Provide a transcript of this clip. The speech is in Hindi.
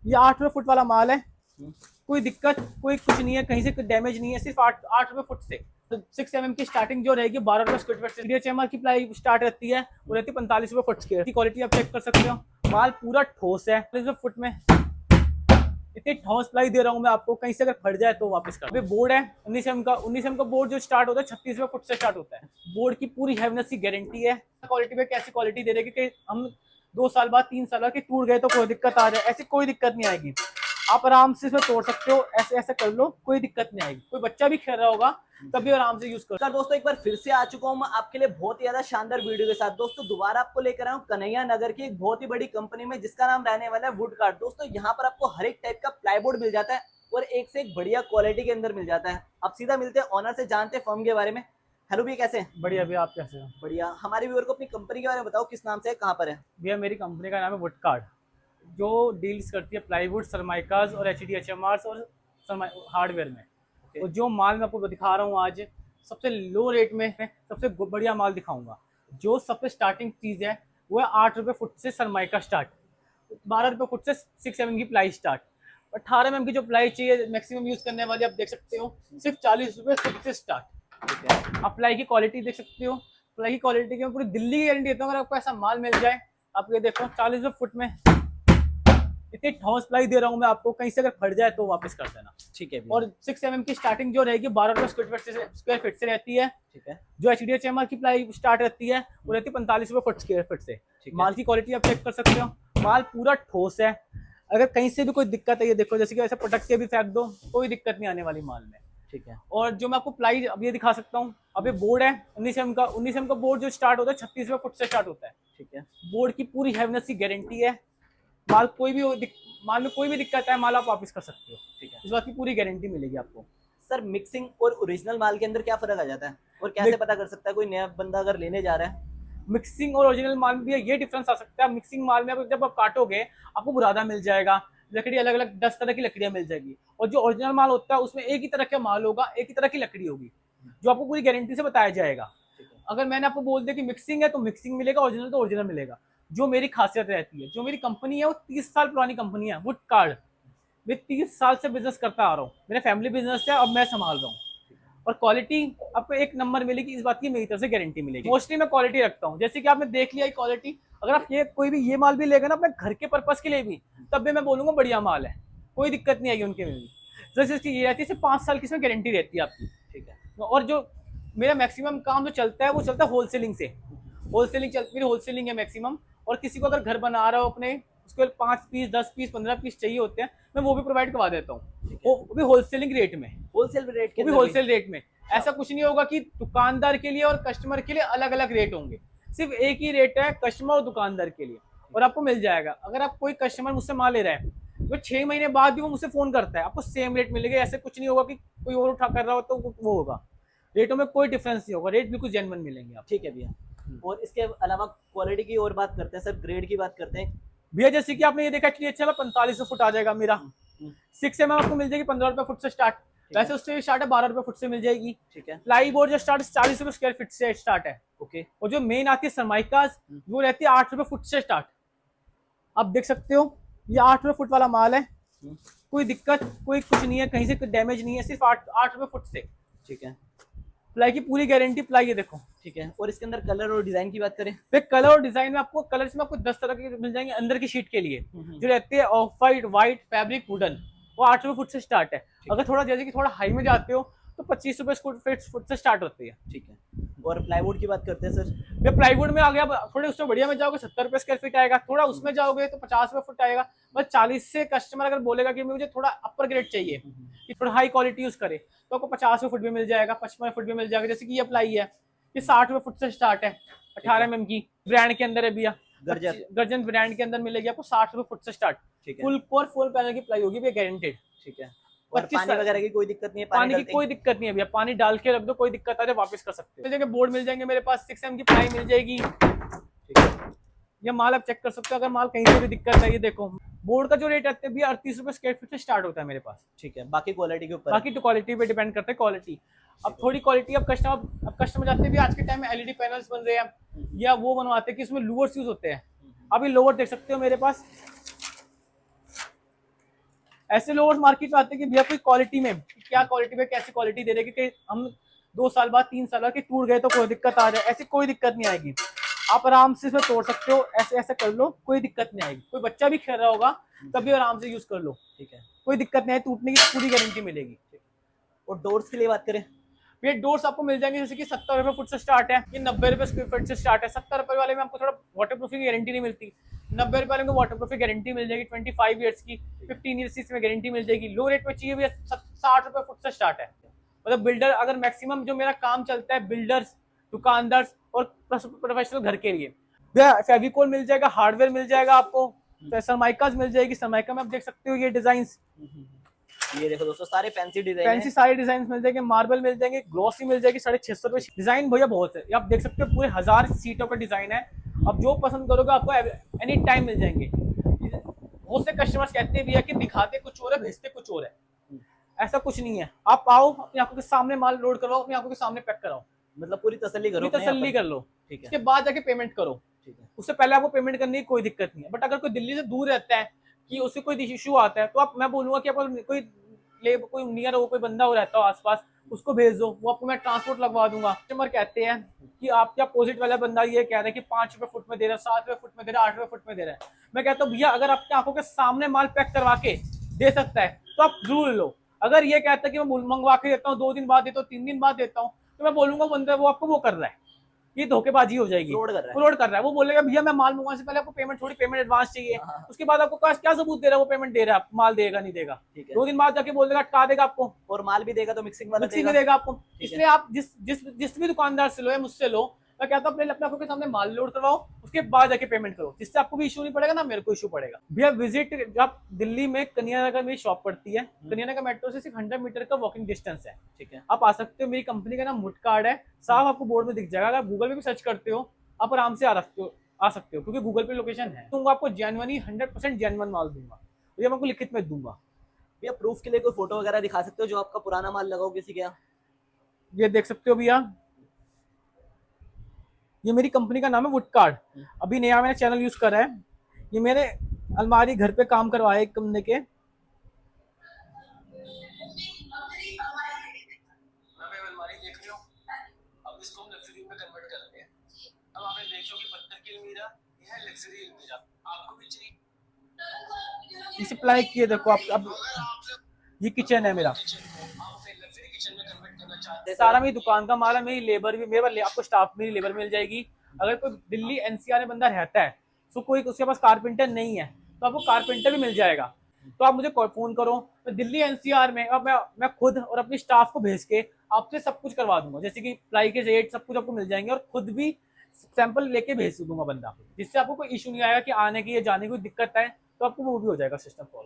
ये 8 रुपए फुट वाला माल है। कोई दिक्कत कोई कुछ नहीं है, कहीं से कोई डैमेज नहीं है, सिर्फ 8 रुपए फुट से। तो 6 mm की स्टार्टिंग जो रहेगी 12 रुपए स्क्वायर फीट से। DHMR की प्लाई स्टार्ट रहती है, वो रहती है 45 रुपए फुट की क्वालिटी आप चेक कर सकते हो। माल पूरा ठोस है, फुट में इतनी ठोस प्लाई दे रहा हूँ मैं आपको, कहीं से अगर फट जाए तो वापस कर। बोर्ड है 19 mm का, 19 mm का बोर्ड जो स्टार्ट होता है 36 रुपए फुट से स्टार्ट होता है। बोर्ड की पूरी हैवीनेस की गारंटी है। क्वालिटी पे कैसी क्वालिटी दे देगी कि हम 2 साल बाद 3 साल बाद के टूट गए तो कोई दिक्कत आ जाए, ऐसी कोई दिक्कत नहीं आएगी। आप आराम से इसमें तोड़ सकते हो, ऐसे ऐसे कर लो, कोई दिक्कत नहीं आएगी। कोई बच्चा भी खेल रहा होगा तब भी आराम से यूज कर। तो दोस्तों एक बार फिर से आ चुका हूं मैं आपके लिए बहुत ही ज्यादा शानदार वीडियो के साथ। दोस्तों दोबारा आपको लेकर आया हूं कन्हैया नगर की एक बहुत ही बड़ी कंपनी में, जिसका नाम रहने वाला है वुडकार्ट। दोस्तों यहाँ पर आपको हर एक टाइप का प्लाईवुड मिल जाता है और एक से एक बढ़िया क्वालिटी के अंदर मिल जाता है। अब सीधा मिलते हैं ऑनर से, जानते हैं फर्म के बारे में। हेलो भैया, कैसे हैं? बढ़िया भैया, आप कैसे हो? बढ़िया। हमारे व्यूअर को अपनी कंपनी के बारे में बताओ, किस नाम से है, कहाँ पर है? भैया मेरी कंपनी का नाम है वुडकार्ट, जो डील्स करती है प्लाईवुड, सरमाइकाज और HDHMR और हार्डवेयर में। और जो माल मैं आपको दिखा रहा हूँ आज, सबसे लो रेट में सबसे बढ़िया माल दिखाऊंगा। जो सबसे स्टार्टिंग चीज़ है वो है 8 रुपए फुट से सरमाइका स्टार्ट, 12 रुपए फुट से 6 mm की प्लाई स्टार्ट, 18 mm की जो प्लाई चाहिए मैक्सिमम यूज करने वाली, आप देख सकते हो सिर्फ 40 रुपए फुट से स्टार्ट। आप प्लाई की क्वालिटी देख सकते हो। प्लाई की क्वालिटी की मैं पूरी दिल्ली की गारंटी देता हूँ। अगर आपको ऐसा माल मिल जाए, आप ये देखो 40 रुपए फुट में इतनी ठोस प्लाई दे रहा हूँ मैं आपको, कहीं से अगर फट जाए तो वापस कर देना। ठीक है। और 6 mm की स्टार्टिंग जो रहेगी 12 रुपए स्क्वायर फीट से रहती है। ठीक है। जो HDHMR की प्लाई स्टार्ट रहती है वो रहती है 45 रुपए फुट स्क्वायर फीट से। माल की क्वालिटी आप चेक कर सकते हो, माल पूरा ठोस है। अगर कहीं से भी कोई दिक्कत है, ये देखो जैसे कि ऐसे पटक के भी फेंक दो, कोई दिक्कत नहीं आने वाली माल में। ठीक है। और जो मैं आपको प्लाई अब ये दिखा सकता हूँ, अब ये बोर्ड है 19 mm का, 19 mm का बोर्ड जो स्टार्ट होता है 36 रुपए फुट से स्टार्ट होता है। ठीक है। बोर्ड की पूरी हैवीनेस की गारंटी है। माल में कोई भी दिक्कत है, माल आप वापस कर सकते हो। ठीक है। इस बात की पूरी गारंटी मिलेगी आपको। सर मिक्सिंग और ओरिजिनल माल के अंदर क्या फर्क आ जाता है और कैसे पता कर सकता है कोई नया बंदा अगर लेने जा रहा है? मिक्सिंग और ओरिजिनल माल में ये डिफरेंस आ सकता है। मिक्सिंग माल में जब आप काटोगे आपको बुरादा मिल जाएगा, लकड़ी अलग अलग 10 तरह की लकड़ियां मिल जाएगी। और जो ओरिजिनल माल होता है उसमें एक ही तरह का माल होगा, एक ही तरह की लकड़ी होगी, जो आपको पूरी गारंटी से बताया जाएगा। अगर मैंने आपको बोल दिया कि मिक्सिंग है तो मिक्सिंग मिलेगा, ओरिजिनल तो ओरिजिनल मिलेगा। जो मेरी खासियत रहती है, जो मेरी कंपनी है वो 30 साल पुरानी कंपनी है वुडकार्ट। मैं 30 साल से बिजनेस करता आ रहा हूँ, मेरा फैमिली बिजनेस है, अब मैं संभाल रहा हूँ। और क्वालिटी आपको एक नंबर मिलेगी, इस बात की मेरी तरफ से गारंटी मिलेगी। मोस्टली मैं क्वालिटी रखता हूँ, जैसे कि आपने देख लिया क्वालिटी। अगर आप ये कोई भी ये माल भी लेगा ना अपने घर के पर्पस के लिए भी, तब भी मैं बोलूंगा बढ़िया माल है, कोई दिक्कत नहीं आएगी उनके में भी। जैसे इसकी ये रहती है, सिर्फ 5 साल की इसमें गारंटी रहती है आपकी। ठीक है। और जो मेरा मैक्सिमम काम जो चलता है वो चलता है होलसेलिंग से। मेरी होलसेलिंग है मैक्सिमम। और किसी को अगर घर बना रहा हो अपने, उसके 5 पीस 10 पीस 15 पीस चाहिए होते हैं, मैं वो भी प्रोवाइड करवा देता हूँ, वो भी होलसेलिंग रेट में। होलसेल रेट में ऐसा कुछ नहीं होगा कि दुकानदार के लिए और कस्टमर के लिए अलग अलग रेट होंगे। सिर्फ एक ही रेट है कस्टमर और दुकानदार के लिए, और आपको मिल जाएगा। अगर आप कोई कस्टमर मुझसे माल ले रहा है तो 6 महीने बाद भी वो मुझसे फोन करता है, आपको सेम रेट मिलेगा। ऐसे कुछ नहीं होगा कि कोई और उठा कर रहा हो तो वो होगा। रेटों में कोई डिफरेंस नहीं होगा, रेट बिल्कुल जेन्युइन मिलेंगे आप। ठीक है भैया। और इसके अलावा क्वालिटी की और बात करते हैं सर, ग्रेड की बात करते हैं भैया। जैसे कि आपने ये देखा कि अच्छा 45 फुट आ जाएगा मेरा। 6 mm आपको मिल जाएगी 15 रुपए फुट से स्टार्ट। वैसे उससे स्टार्ट है 12 रुपए फुट से मिल जाएगी। ठीक है। प्लाई बोर्ड जो स्टार्ट 40 रुपए स्क्वायर फीट से स्टार्ट है। ओके। और जो मेन आती है सरमाइकाज, वो रहती है 8 रुपए फुट से स्टार्ट। आप देख सकते हो ये 8 रुपए फुट वाला माल है। कोई दिक्कत कोई कुछ नहीं है, कहीं से डैमेज नहीं है, सिर्फ 8 रुपए फुट से। ठीक है। प्लाई की पूरी गारंटी, प्लाई ये देखो। ठीक है। और इसके अंदर कलर और डिजाइन की बात करें, फिर कलर और डिजाइन में आपको कलर्स में आपको 10 तरह के मिल जाएंगे अंदर की शीट के लिए, जो रहती है of white, white, fabric, wooden. वो 8 रुपए फुट से स्टार्ट है। अगर थोड़ा जैसे कि थोड़ा हाई में जाते हो तो 25 रुपए फुट से स्टार्ट होती है। ठीक है। और प्लाईवुड की बात करते हैं सर। ये प्लाईवुड में आ गया, थोड़े उसमें बढ़िया में जाओगे 70 रुपए स्क्वायर फीट आएगा, थोड़ा उसमें जाओगे तो 50 रुपए फुट आएगा। बस 40 से कस्टमर अगर बोलेगा कि मुझे थोड़ा अपर ग्रेड चाहिए, कि थोड़ा हाई क्वालिटी यूज करे, तो आपको 50 रुपए फुट भी मिल जाएगा, 55 फुट भी मिल जाएगा। जैसे कि ये प्लाई है, ये 60 रुपए फुट से स्टार्ट है, 18 mm की ब्रांड के अंदर है भैया। गर्जन ब्रांड के अंदर मिलेगी आपको 60 रुपए फुट से start. Full core full panel की प्लाई होगी, गारंटेड। ठीक है। और पानी वगैरह की कोई दिक्कत नहीं है? पानी की कोई दिक्कत नहीं है भैया, पानी डाल के रख दो, कोई दिक्कत आ जाए वापस कर सकते हो। बोर्ड मिल जाएंगे मेरे पास, 6 mm की प्लाई मिल जाएगी। ठीक है। ये माल आप चेक कर सकते हो, अगर माल कहीं से भी दिक्कत है, ये देखो बोर्ड का जो रेट है भैया 38 रुपए स्क्वायर फीट से स्टार्ट होता है मेरे पास। ठीक है। बाकी क्वालिटी के ऊपर, बाकी तो क्वालिटी पे डिपेंड करता है। क्वालिटी अब थोड़ी क्वालिटी, अब कस्टमर जाते हैं भी, आज के टाइम में एलईडी पैनल्स बन रहे हैं या वो बनवाते हैं कि इसमें लोअर्स यूज होते हैं। अभी लोअर देख सकते हो मेरे पास, ऐसे लोग मार्केट में आते हैं कि भैया कोई क्वालिटी में, क्या क्वालिटी में कैसी क्वालिटी दे रहे हैं कि हम 2 साल बाद 3 साल बाद के टूट गए तो कोई दिक्कत आ जाए, ऐसी कोई दिक्कत नहीं आएगी। आप आराम से इसमें तोड़ सकते हो, ऐसे ऐसे कर लो, कोई दिक्कत नहीं आएगी। कोई बच्चा भी खेल रहा होगा तब भी आराम से यूज कर लो, ठीक है। कोई दिक्कत नहीं है, टूटने की पूरी गारंटी मिलेगी। और डोर्स के लिए बात करें, ये डोर्स आपको मिल जाएंगे जैसे कि 70 रुपए फुट से स्टार्ट है, ये 90 रुपए स्क्वायर फीट से स्टार्ट है। 70 रुपए वाले में आपको थोड़ा वाटर प्रूफिंग की गारंटी नहीं मिलती, 90 रुपए वाले में वाटर प्रूफिंग गारंटी मिल जाएगी 25 ईयर्स की, 15 ईयर्स की इसमें गारंटी मिल जाएगी। लो रेट में चाहिए भी 60 रुपए फुट से स्टार्ट है। मतलब बिल्डर, अगर मैक्सिमम जो मेरा काम चलता है बिल्डर्स, दुकानदार और प्रोफेशनल घर के लिए, फेविकोल मिल जाएगा, हार्डवेयर मिल जाएगा आपको, सरमाइकाज मिल जाएगी। सरमाइका में आप देख सकते हो ये डिजाइन, ये देखो दोस्तों सारे फैंसी डिजाइन फैंसी सारे डिजाइन मिल जाएंगे, मार्बल मिल जाएंगे, ग्लॉसी मिल जाएगी 650 रुपए। डिजाइन भैया बहुत है, ये आप देख सकते हो पूरे 1000 सीटों का डिजाइन है। अब जो पसंद करोगे आपको एनी टाइम मिल जाएंगे। बहुत से कस्टमर्स कहते हैं भैया कि दिखाते कुछ और है भेजते कुछ और है, ऐसा कुछ नहीं है। आप आओ, अपनी आंखों के सामने माल लोड करवाओ, अपनी आंखों के सामने पैक कराओ, मतलब पूरी तसल्ली करो, तसल्ली कर लो, ठीक है। उसके बाद जाके पेमेंट करो, ठीक है। उससे पहले आपको पेमेंट करने की कोई दिक्कत नहीं है। बट अगर कोई दिल्ली से दूर रहता है कि उससे कोई इशू आता है तो आप, मैं बोलूंगा कि आप कोई नियर हो, कोई बंदा हो रहता हो आसपास, उसको भेज दो, वो आपको मैं ट्रांसपोर्ट लगवा दूंगा। कस्टमर कहते हैं कि आपके अपोजिट वाला बंदा ये कह रहा है कि 5 रुपए फुट में दे रहा है, 7 रुपए फुट में दे रहा है, 8 रुपए फुट में दे रहा है। मैं कहता हूँ भैया अगर आपकी आंखों के सामने माल पैक करवा के दे सकता है तो आप जरूर लो। अगर ये कहता है कि मैं मंगवा के देता हूँ, 2 दिन बाद देता हूँ, 3 दिन बाद देता हूँ, तो मैं बोलूंगा बंदा वो आपको वो कर रहा है, ये धोखेबाजी हो जाएगी, फ्रॉड कर रहा है। वो बोलेगा भैया मैं माल मंगवाने से पहले आपको पेमेंट एडवांस चाहिए, उसके बाद आपको क्या सबूत दे रहा है वो पेमेंट दे रहा है, माल देगा नहीं देगा, 2 दिन बाद जाके बोल देगा अटका देगा आपको, और माल भी देगा तो मिक्सिंग वाला देगा आपको। इसलिए आप जिस भी दुकानदार से लो या मुझसे लो, मैं कहता हूँ अपने आंखों के सामने माल लोड करवाओ, उसके बाद जाके पेमेंट करो, जिससे आपको भी इशू नहीं पड़ेगा ना मेरे को इशू पड़ेगा। भैया विजिट, आप दिल्ली में कन्या नगर मेरी शॉप पड़ती है, कन्या नगर मेट्रो से सिर्फ 100 मीटर का वॉकिंग डिस्टेंस है, ठीक है। आप आ सकते हो, मेरी कंपनी का नाम वुड कार्ड है, साफ आपको बोर्ड में दिख जाएगा। अगर गूगल में भी सर्च करते हो आप आराम से आ सकते हो क्योंकि गूगल पे लोकेशन है। तो आपको जेन्युइनली 100% जेन्युइन माल दूंगा, ये मैं आपको लिखित में दूंगा। भैया प्रूफ के लिए कोई फोटो वगैरह दिखा सकते हो जो आपका पुराना माल लगाओ किसी के यहाँ? ये देख सकते हो भैया, ये मेरी कंपनी का नाम है वुड कार्ड, अभी नया मैंने चैनल यूज करा है। ये मेरे अलमारी घर पे काम करवाए एक कंपनी के, अलमारी देख रहे हो, अब इसको हम लग्जरी में कन्वर्ट कर रहे हैं। अब आपने देखो कि पत्थर की अलमीरा, यह है लग्जरी अलमीरा, आपको भी चाहिए इसे अप्लाई किए। देखो आप, अब ये किचन है मेरा, सारा मेरी दुकान का माल है, मेरी लेबर भी, मेरे आपको स्टाफ, मेरी लेबर मिल जाएगी। अगर कोई दिल्ली एनसीआर में बंदा रहता है तो कोई उसके पास कारपेंटर नहीं है तो आपको कारपेंटर भी मिल जाएगा, तो आप मुझे फोन करो, तो दिल्ली एनसीआर में अब मैं खुद और अपनी स्टाफ को भेज के आपसे सब कुछ करवा दूंगा, जैसे कि प्लाई के रेट सब कुछ आपको मिल जाएंगे, और खुद भी सैंपल लेके भेज दूंगा बंदा, जिससे आपको कोई इशू नहीं आएगा कि आने की या जाने की कोई दिक्कत है, तो आपको वो भी हो जाएगा सिस्टम सॉल्व।